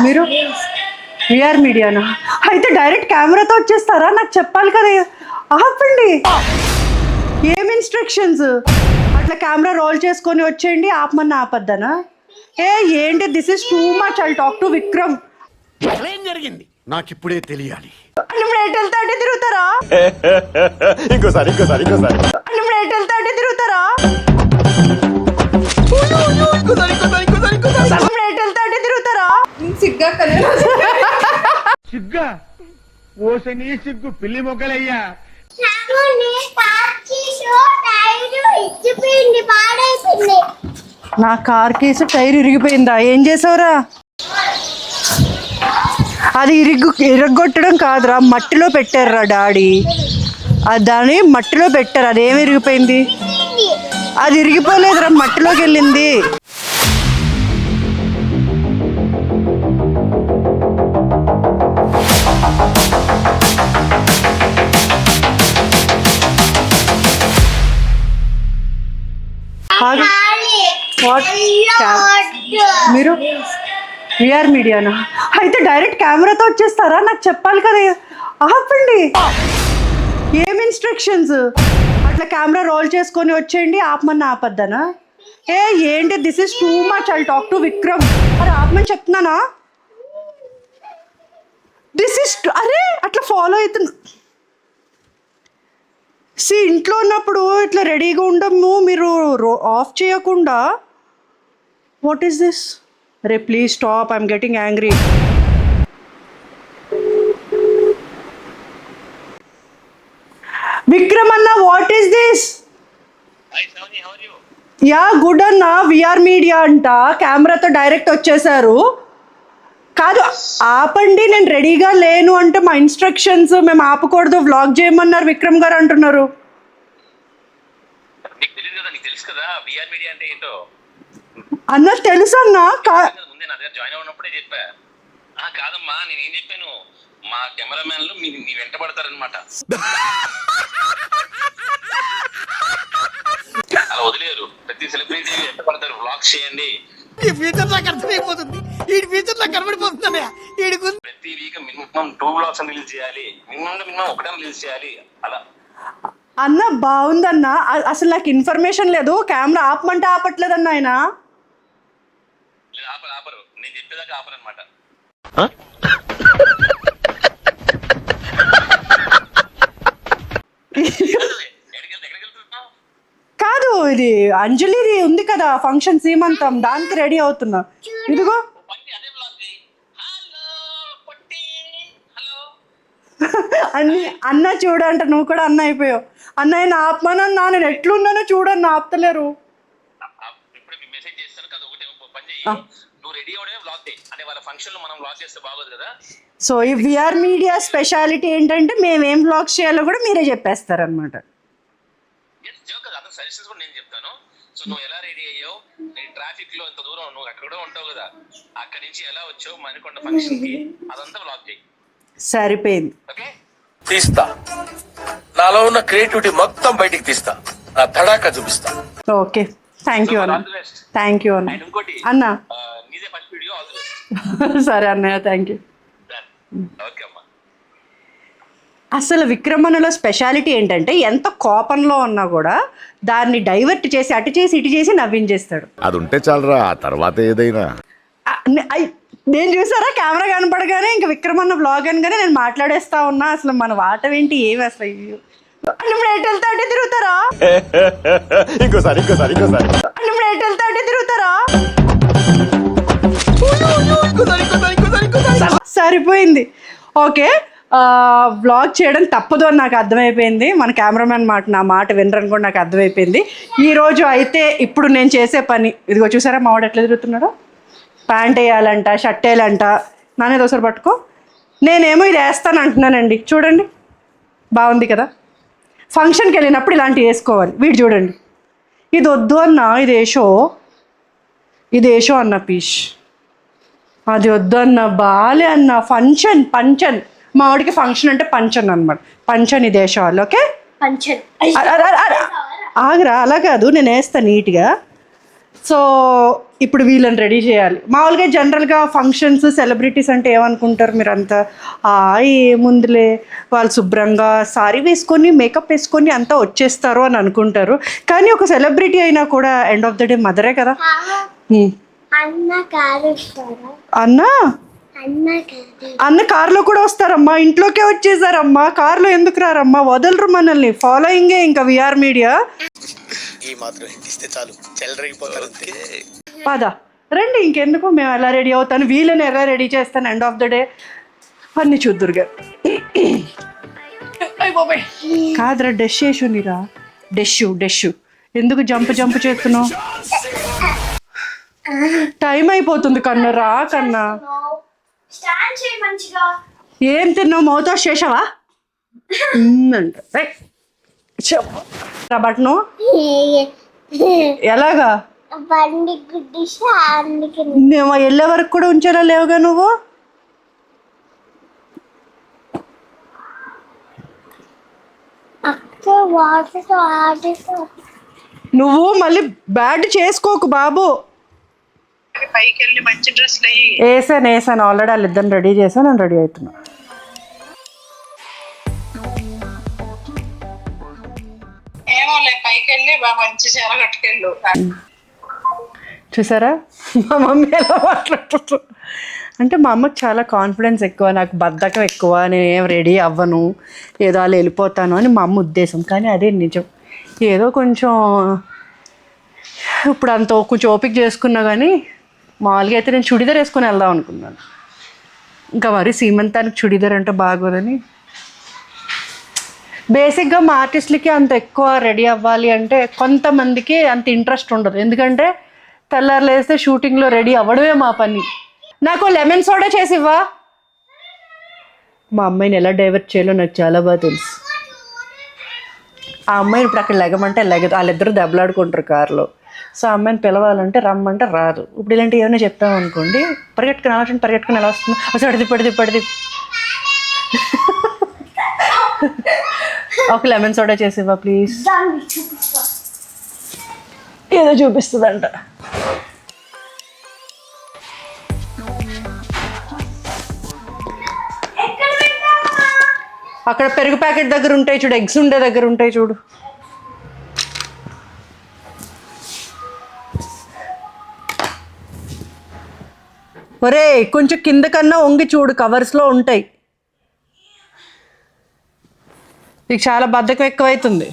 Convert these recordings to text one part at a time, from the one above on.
మీరు విఆర్ మీడియానా? అయితే డైరెక్ట్ కెమెరాతో వచ్చేస్తారా? నాకు చెప్పాలి కదా. ఆపండి. ఏం ఇన్స్ట్రక్షన్స్? అట్లా కెమెరా రోల్ చేసుకొని వచ్చేయండి, ఆపమని ఆపద్దనా? ఏంటి, this is too much. I'll talk to Vikram. ఏం జరిగింది నాకు ఇప్పుడే తెలియాలి. ఇప్పుడు ఎయిర్టెల్ థర్టీ తిరుగుతారా? ఇంకోసారి ఇప్పుడు ఎయిర్టెల్ థర్టీ తిరుగుతారా? ఇప్పుడు ఎయిర్టెల్ థర్టీ తిరుగుతారా? సిగ్గా ఓసని సిగ్గు పిల్లి మొగ్గలయ్యా. నా కార్ కేసు టైర్ ఇరిగిపోయిందా? ఏం చేసావురా? అది ఇరగొట్టడం కాదురా, మట్టిలో పెట్టారురా డాడీ. దాన్ని మట్టిలో పెట్టారు. అదేమి ఇరిగిపోయింది? అది ఇరిగిపోలేదురా, మట్టిలోకి వెళ్ళింది. మీరు విఆర్ మీడియానా? అయితే డైరెక్ట్ కెమెరాతో వచ్చేస్తారా? నాకు చెప్పాలి కదా. ఆపండి. ఏం ఇన్స్ట్రక్షన్స్? అట్లా కెమెరా రోల్ చేసుకొని వచ్చేయండి, ఆపమని ఆపద్దనా? ఏంటి, this is too much. I'll talk to Vikram. అరే ఆపమని చెప్తున్నానా? దిస్ ఇస్ అరే అట్లా ఫాలో అవుతున్నా. ఇంట్లో ఉన్నప్పుడు ఇట్లా రెడీగా ఉండము, మీరు ఆఫ్ చేయకుండా. What is this? అరే please stop, I'm getting angry. Vikram అన్న, what is this? Yeah good అన్న. విఆర్ మీడియా అంట, కెమెరాతో డైరెక్ట్ వచ్చేసారు. కాదు ఆపండి, నేను రెడీగా లేను అంటే మా ఇన్స్ట్రక్షన్స్. మేము ఆపకూడదు, వ్లాగ్ చేయమన్నారు విక్రమ్ గారు అంటున్నారు. అన్న తెలుసు అన్న. కాదమ్మా, నేనేం చెప్పాను, మా కెమెరామెన్లు నీ వెంట పడతారనమాట. అలా వదిలేరు, ప్రతి సెలబ్రిటీ వెంట పడతారు. వ్లాగ్స్ చేయండి. ఈ ఫ్యూచర్ నాకు అర్థమైపోతుంది. ఈ ఫ్యూచర్ నాకు కనబడిపోతుందనే. ప్రతి వీక్ మినిమం 2 వ్లాగ్స్ రిలీజ్ చేయాలి. మినిమం ఒకటే రిలీజ్ చేయాలి. అలా అన్న బాగుందన్న. అసలు నాకు ఇన్ఫర్మేషన్ లేదు. కెమెరా ఆపమంటే ఆపట్లేదన్న ఆయన. ఆపరు, నేను చెప్పేదాకా ఆపరనమాట. కాదు, ఇది అంజలిది ఉంది కదా ఫంక్షన్, సీమంతం, దానికి రెడీ అవుతున్నా. ఇదిగో అన్న చూడంట. నువ్వు కూడా అన్న అయిపోయావు. అన్నయ్య నా ఆపమనన్నా, నేను ఎట్లున్నానో చూడన్న, ఆపుతలేరు. ఇప్పుడు మెసేజ్ చేస్తాను కదా, ఒకటే పని చేయి, నువ్వు రెడీ అవడే వ్లాగ్ చేయి. అంటే వాళ్ళ ఫంక్షన్ లో మనం వ్లాగ్ చేస్తే బాగోదు కదా. సో ఈ విఆర్ మీడియా స్పెషాలిటీ ఏంటంటే మేమేం వ్లాగ్స్ చేయాలో కూడా మీరే చెప్పేస్తారనమాట. అతను సజెషన్స్ కూడా నేను చెప్తాను. సో నువ్వు ఎలా రెడీ అయ్యావు, నీ ట్రాఫిక్ లో ఇంత దూరం నువ్వు అక్కడ ఉంటావు కదా, అక్కడి నుంచి ఎలా వచ్చావు మణికొండ ఫంక్షన్ కి, అదంతా వ్లాగ్ చేయి. సరిపోయింది. ఓకే, తీస్తా. నాలో ఉన్న క్రియేటివిటీ మొత్తం బయటికి తీస్తా. నా తడాక చూపిస్తా. ఓకే, థ్యాంక్ యూ అన్న. థ్యాంక్ యూ అన్న. ఇంకోటి అన్న నీదే first video, all the best. సరే అన్నయ్య, థ్యాంక్ యూ. ఓకే అమ్మా. అసలు విక్రమణలో స్పెషాలిటీ ఏంటంటే ఎంత కోపంలో ఉన్నా కూడా దాన్ని డైవర్ట్ చేసి అటు చేసి ఇటు చేసి నవ్వించేస్తాడు. అది ఉంటే చాలరా, ఆ తర్వాత ఏదైనా. నేను చూసారా, కెమెరా కనపడగానే ఇంకా విక్రమన్న వ్లాగ్ అనగానే నేను మాట్లాడేస్తా ఉన్నా. అసలు మన వాటం ఏంటి, ఏమి అసలు. ఇప్పుడు ఎయిర్టెల్ థర్టీ తిరుగుతారా? ఇంకోసారి ఇప్పుడు ఎయిర్టెల్ థర్టీ తిరుగుతారా? సరిపోయింది. ఓకే, వ్లాగ్ చేయడం తప్పదు అని నాకు అర్థమైపోయింది. మన కెమెరామెన్ నా మాట వినరని కూడా నాకు అర్థమైపోయింది. ఈరోజు అయితే ఇప్పుడు నేను చేసే పని ఇదిగో చూసారా, మావాడు ఎట్లా తిరుగుతున్నాడో. Pant వేయాలంట, shirt వేయాలంట. నానేది ఒకసారి పట్టుకో. నేనేమో ఇది వేస్తాను అంటున్నానండి. చూడండి, బాగుంది కదా. ఫంక్షన్కి వెళ్ళినప్పుడు ఇలాంటివి వేసుకోవాలి. వీడు చూడండి, ఇది వద్దు అన్న, ఇది వేషో అన్న పీష్. అది వద్దు అన్న, బాలే అన్న. పంచన్ మా వాడికి ఫంక్షన్ అంటే పంచన్ అనమాట. పంచన్ ఇది వేసేవాళ్ళు. ఓకే, ఆగరా, అలా కాదు, నేను వేస్తాను నీట్గా. సో ఇప్పుడు వీళ్ళని రెడీ చేయాలి. మామూలుగా జనరల్గా ఫంక్షన్స్ సెలబ్రిటీస్ అంటే ఏమనుకుంటారు మీరంతా, ఏముందులే వాళ్ళు శుభ్రంగా సారీ వేసుకొని మేకప్ వేసుకొని అంతా వచ్చేస్తారు అని అనుకుంటారు. కానీ ఒక సెలబ్రిటీ అయినా కూడా ఎండ్ ఆఫ్ ద డే మదరే కదా. అన్న కారు ఇస్తారా? అన్న కార్లో కూడా వస్తారమ్మా, ఇంట్లోకే వచ్చేసారమ్మా, కార్లో ఎందుకు రారమ్మా, వదలరు మనల్ని, ఫాలోయింగే ఇంకా విఆర్ మీడియా. ఈ మాత్రం ఇస్తే చాలు చెల్లరగిపోతారు. పద రండి, ఇంకెందుకు, మేము ఎలా రెడీ అవుతాను, వీళ్ళని ఎలా రెడీ చేస్తాను ఎండ్ ఆఫ్ ద డే అన్ని చూద్దురుగా. కాదురా డెష్ చేసునిరా, డెష్ ఎందుకు జంప్ చేస్తున్నావు, టైం అయిపోతుంది కన్నా, రా కన్నా. స్టాండ్ చేయి మంచిగా. ఏం తిన్నావు, మౌతో చేసావా అంట బట్ను ఎలాగా బండి గుడ్డిసి అందుకే మేము వెళ్ళే వరకు కూడా ఉంచారా లేవుగా నువ్వు. అక్క వాటర్ నువ్వు మళ్ళీ బ్యాడ్ చేసుకోకు బాబు. పైకి వెళ్ళి మంచి డ్రెస్లు అయ్యి వేసాను ఆల్రెడీ, వాళ్ళిద్దరిని రెడీ చేశాను, నేను రెడీ అవుతున్నా. ఏమోలే పైకి వెళ్ళి మంచి చీర కట్టుకెళ్ళు. చూసారా మా మమ్మీ ఎలా మాట్లాడుతుంది అంటే, మా అమ్మకి చాలా కాన్ఫిడెన్స్ ఎక్కువ, నాకు బద్ధకం ఎక్కువ, నేనేం రెడీ అవ్వను, ఏదో అలా వెళ్ళిపోతాను అని మా అమ్మ ఉద్దేశం. కానీ అదే నిజం, ఏదో కొంచెం ఇప్పుడు అంత కొంచెం ఓపిక చేసుకున్నా. కానీ మామూలుగా అయితే నేను చుడిదార్ వేసుకొని వెళ్దాం అనుకున్నాను, ఇంకా మరి సీమంతానికి చుడిదార్ అంటే బాగోదని. బేసిక్గా మా ఆర్టిస్టులకి అంత ఎక్కువ రెడీ అవ్వాలి అంటే కొంతమందికి అంత ఇంట్రెస్ట్ ఉండదు, ఎందుకంటే తెల్లారులు వేస్తే షూటింగ్లో రెడీ అవ్వడమే మా పని. నాకు లెమన్ సోడా చేసి ఇవ్వా. మా అమ్మాయిని ఎలా డైవర్ట్ చేయాలో నాకు చాలా బాగా తెలుసు. ఆ అమ్మాయిని ఇప్పుడు అక్కడ లెగమంటే లెగదు, వాళ్ళిద్దరూ దెబ్బలాడుకుంటారు కారులో. సో ఆ అమ్మాయిని పిలవాలంటే రమ్మంటే రాదు. ఇప్పుడు ఇలాంటివి ఏమైనా చెప్పామనుకోండి, పరిగెట్టుకుని ఎలా వస్తుంది, అసలు పడిది ఒక లెమన్ సోడా చేసి ఇవ్వ ప్లీజ్. ఏదో చూపిస్తుందంట. అక్కడ పెరుగు ప్యాకెట్ దగ్గర ఉంటాయి చూడు, ఎగ్స్ ఉండే దగ్గర ఉంటాయి చూడు. ఒరే కొంచెం కింద కన్నా వంగి చూడు, కవర్స్లో ఉంటాయి. నీకు చాలా బద్ధకం ఎక్కువైతుంది.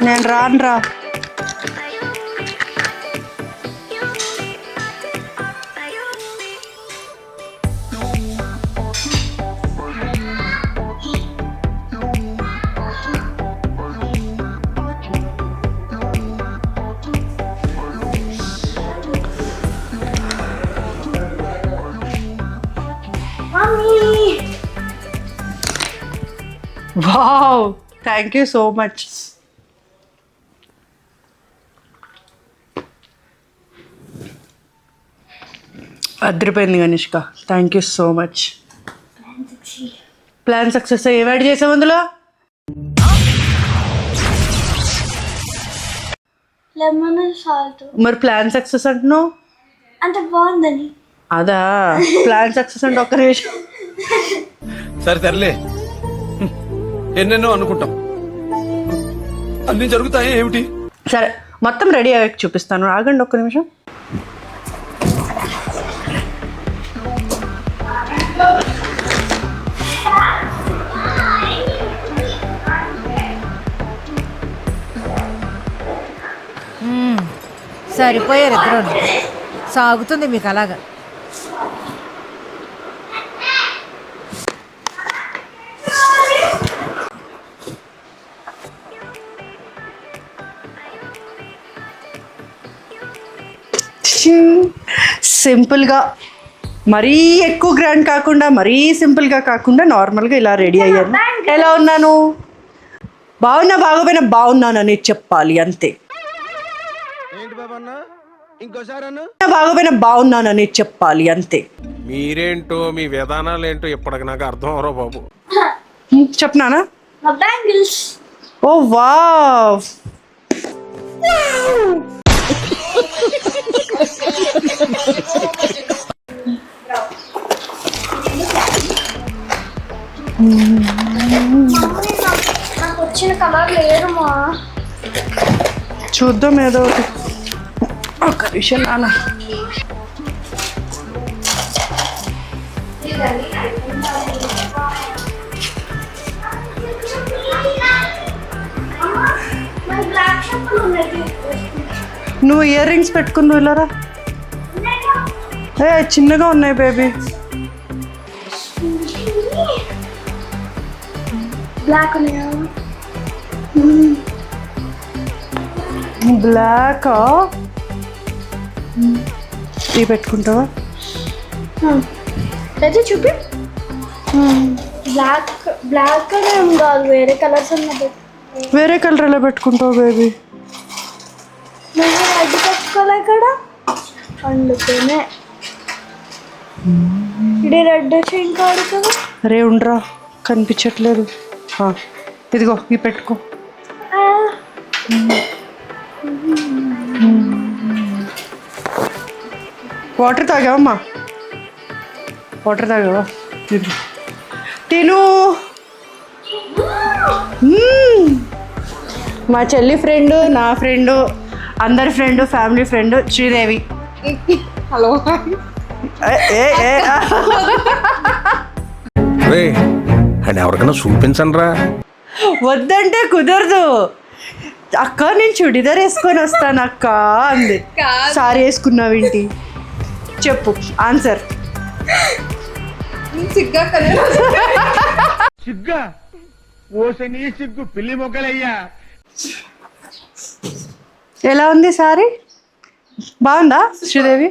నేను రానురా. Wow, thank you so much. అదిరిపోయింది Kanishka, thank you so much. Plan success. ఏం యాడ్ చేసావు అందులో? లెమన్ సాల్ట్ మరి ప్లాన్ సక్సెస్ అంటున్నావు? అంటే బాగుందని. అదా ప్లాన్ సక్సెస్ అంటే ఒక్క నిమిషం. సరే తరలే, ఎన్నెన్నో అనుకుంటాం, అన్ని జరుగుతాయి ఏమిటి? సరే మొత్తం రెడీ అయ్యాక చూపిస్తాను, ఆగండి ఒక్క నిమిషం. సరిపోయారు ఇద్దరు. సాగుతుంది మీకు అలాగా. సింపుల్గా, మరీ ఎక్కువ గ్రాండ్ కాకుండా, మరీ సింపుల్గా కాకుండా నార్మల్గా ఇలా రెడీ అయ్యాను. ఎలా ఉన్నాను? బాగున్నా బాగోపోయినా బాగున్నానని చెప్పాలి అంతే. ఏంటి బాబా అన్న, ఇంకోసారి అన్న. బాగోపోయినా బాగున్నానని చెప్పాలి అంతే. మీరేంటో మీ విధానాలు ఏంటో ఇప్పటికి నాకు అర్థం అవరో బాబు. చెప్పనానా? మా బ్యాంగిల్స్. ఓ వావ్, నాకు వచ్చిన కలర్ లేదు మా. చూద్దాం ఏదో ఒకటి. ఒక్క విషయం నాన్న, బ్లాక్ షర్ట్ ఉన్నది. నువ్వు ఇయర్ రింగ్స్ పెట్టుకున్నావు ఇలారా? ఏ చిన్నగా ఉన్నాయి బేబీ. బ్లాక్ ఉన్నాయా? బ్లాకా? ఇవి పెట్టుకుంటావా? అయితే చూపి. బ్లాక్ బ్లాక్ ఏం కాదు, వేరే కలర్స్ ఉన్నది. వేరే కలర్ ఎలా పెట్టుకుంటావు బేబీ? నువ్వు రెడ్ పెట్టుకోలే కదా, అందుకనే ఇది రెడ్ చైన్ కాదు కదా. అరే ఉండరా, కనిపించట్లేదు. ఇదిగో ఇవి పెట్టుకో. వాటర్ తాగావమ్మా? వాటర్ తాగావా? తిను. మా చెల్లి ఫ్రెండ్, నా ఫ్రెండ్, అందరి friend, family friend Sridevi. Hello. అని ఎవరికైనా చూపించండి రా. వద్దంటే కుదరదు అక్క, నేను చుడిదార్ వేసుకొని వస్తాను అక్క అంది. సారీ వేసుకున్నావేంటి చెప్పు ఆన్సర్. సిగ్గా ఓసని సిగ్గు పిల్లి మొగ్గలయ్యా. ఎలా ఉంది సారీ? బాగుందా శ్రీదేవి?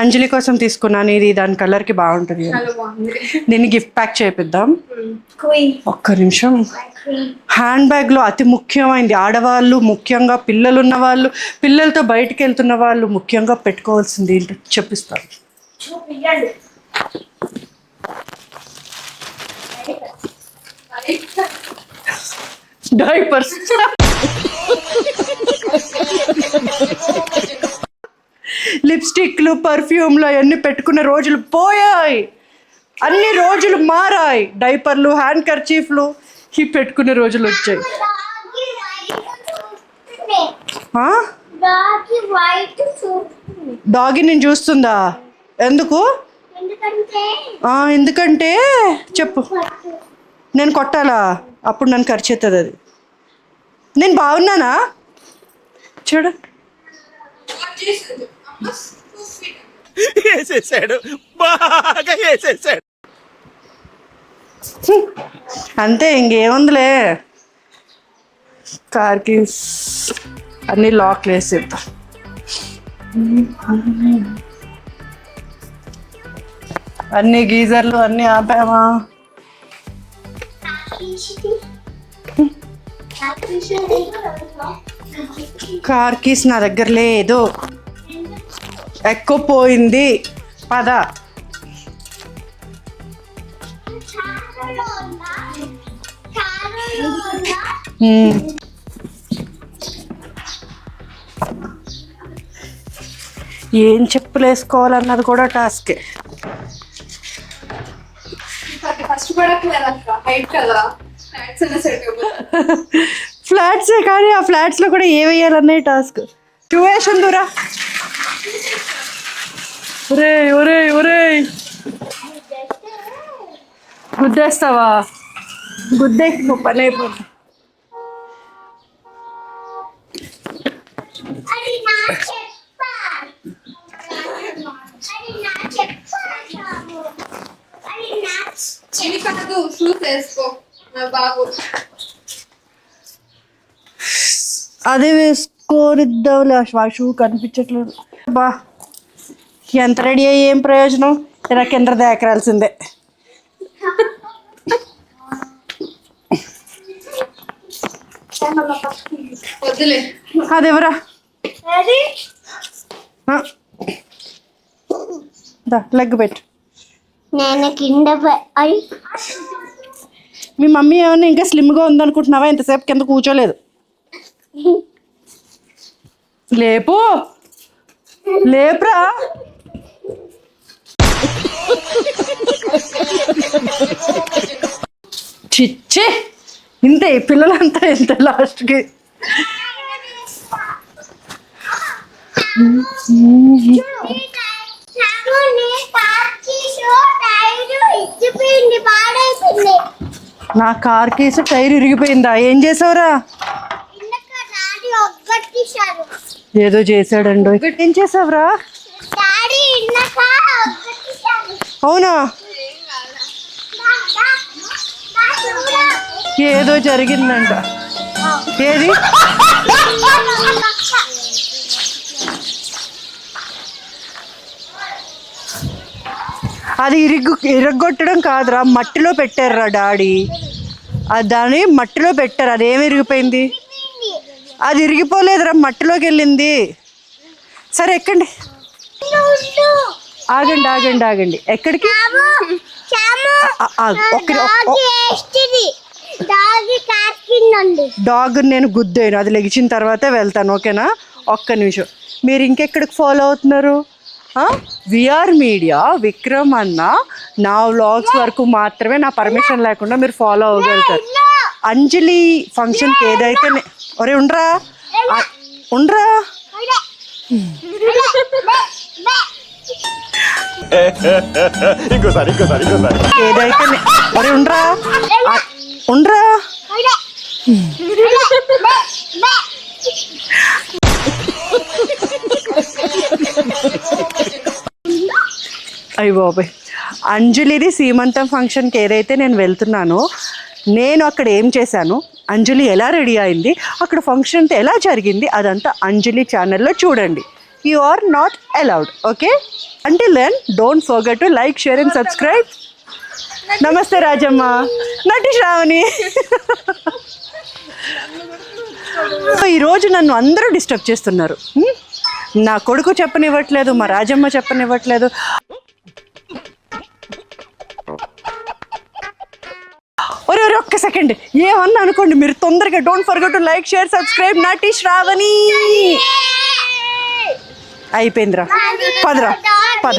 అంజలి కోసం తీసుకున్నాను ఇది, దాని కలర్కి బాగుంటుంది. దీన్ని గిఫ్ట్ ప్యాక్ చేపిద్దాం. ఒక్క నిమిషం. హ్యాండ్ బ్యాగ్లో అతి ముఖ్యమైనది, ఆడవాళ్ళు ముఖ్యంగా, పిల్లలు ఉన్న వాళ్ళు, పిల్లలతో బయటికి వెళ్తున్న వాళ్ళు ముఖ్యంగా పెట్టుకోవాల్సింది ఏంటో చెప్పిస్తాను. డైపర్స్. లిప్స్టిక్లు, పర్ఫ్యూమ్లు అవన్నీ పెట్టుకున్న రోజులు పోయాయి, అన్ని రోజులు మారాయి. డైపర్లు, హ్యాండ్ కర్చీఫ్లు ఇవి పెట్టుకునే రోజులు వచ్చాయి. డాగి నేను చూస్తుందా? ఎందుకు? ఎందుకంటే చెప్పు. నేను కొట్టాలా? అప్పుడు నన్ను ఖర్చవుతుంది అది. నేను బాగున్నానా చూడు. వేసేసాడు, బాగా వేసేసాడు. అంతే, ఇంకేముందిలే. కార్కి అన్ని లాక్లు వేసేద్దాం. అన్ని గీజర్లు అన్నీ ఆపామా? కార్ కీస్ నా దగ్గర లేదు, ఎక్కువ పోయింది. పద. ఏం చెప్పులు వేసుకోవాలన్నది కూడా టాస్కే. ఫ్లాట్సే కానీ ఆ ఫ్లాట్స్లో కూడా ఏ వేయాలనే టాస్క్. ట్యూషన్ దూరా. ఒరే ఒరే ఒరే గుద్దేస్తావా? గుద్దే పని అయిపోతుంది. అదే వేసుకోనిద్దాంలే. ఆ షూ కనిపించట్లేదు. బా ఎంత రెడీ అయ్యి ఏం ప్రయోజనం? ఇలా కింద దేకరాల్సిందే. అదెవరా? లెగ్ పెట్టు. నేను కింద మీ మమ్మీ ఏమన్నా ఇంకా స్లిమ్గా ఉందనుకుంటున్నావా? ఇంతసేపు కింద కూర్చోలేదు. లేపు లేపురా. చిచ్చే ఇంతే పిల్లలంతా ఇంత లాస్ట్కి. నా కార్ కేసు టైర్ ఇరిగిపోయిందా? ఏం చేసావురా? ఏదో చేశాడండి. ఏం చేసావురా? అవునా? ఏదో జరిగిందంట. ఏది? అది ఇరగొట్టడం కాదురా, మట్టిలో పెట్టారురా డాడీ. దాన్ని మట్టిలో పెట్టారు. అదేమి ఇరిగిపోయింది? అది ఇరిగిపోలేదురా, మట్టిలోకి వెళ్ళింది. సరే ఎక్కండి. ఆగండి ఆగండి ఆగండి. ఎక్కడికి? డాగ్ నేను గుద్దాను. అది లెగిచిన తర్వాతే వెళ్తాను. ఓకేనా? ఒక్క నిమిషం. మీరు ఇంకెక్కడికి ఫాలో అవుతున్నారు? విఆర్ మీడియా విక్రమ్ అన్న నా వ్లాగ్స్ వరకు మాత్రమే, నా పర్మిషన్ లేకుండా మీరు ఫాలో అవ్వగలుగుతారు. అంజలి ఫంక్షన్కి ఏదైతే ఒరే ఉండరా ఉండరా. ఇంకోసారి ఏదైతే ఒరే ఉండరా ఉండరా. అయ్య బాబాయ్. అంజలిది సీమంతం ఫంక్షన్కి ఏదైతే నేను వెళ్తున్నానో, నేను అక్కడ ఏం చేశాను, అంజలి ఎలా రెడీ అయింది, అక్కడ ఫంక్షన్ ఎలా జరిగింది, అదంతా అంజలి ఛానల్లో చూడండి. You are not allowed. Okay? Until then don't forget to like, share and subscribe. నమస్తే రాజమ్మ. నటి శ్రావణి. ఈరోజు నన్ను అందరూ డిస్టర్బ్ చేస్తున్నారు. నా కొడుకు చెప్పనివ్వట్లేదు, మా రాజమ్మ చెప్పనివ్వట్లేదు. ఒరే ఒరే ఒక్క సెకండ్. ఏమన్నా అనుకోండి మీరు తొందరగా. Don't forget to like, share, subscribe. నటి శ్రావణి. అయిపోయిందిరా. పదరా పద.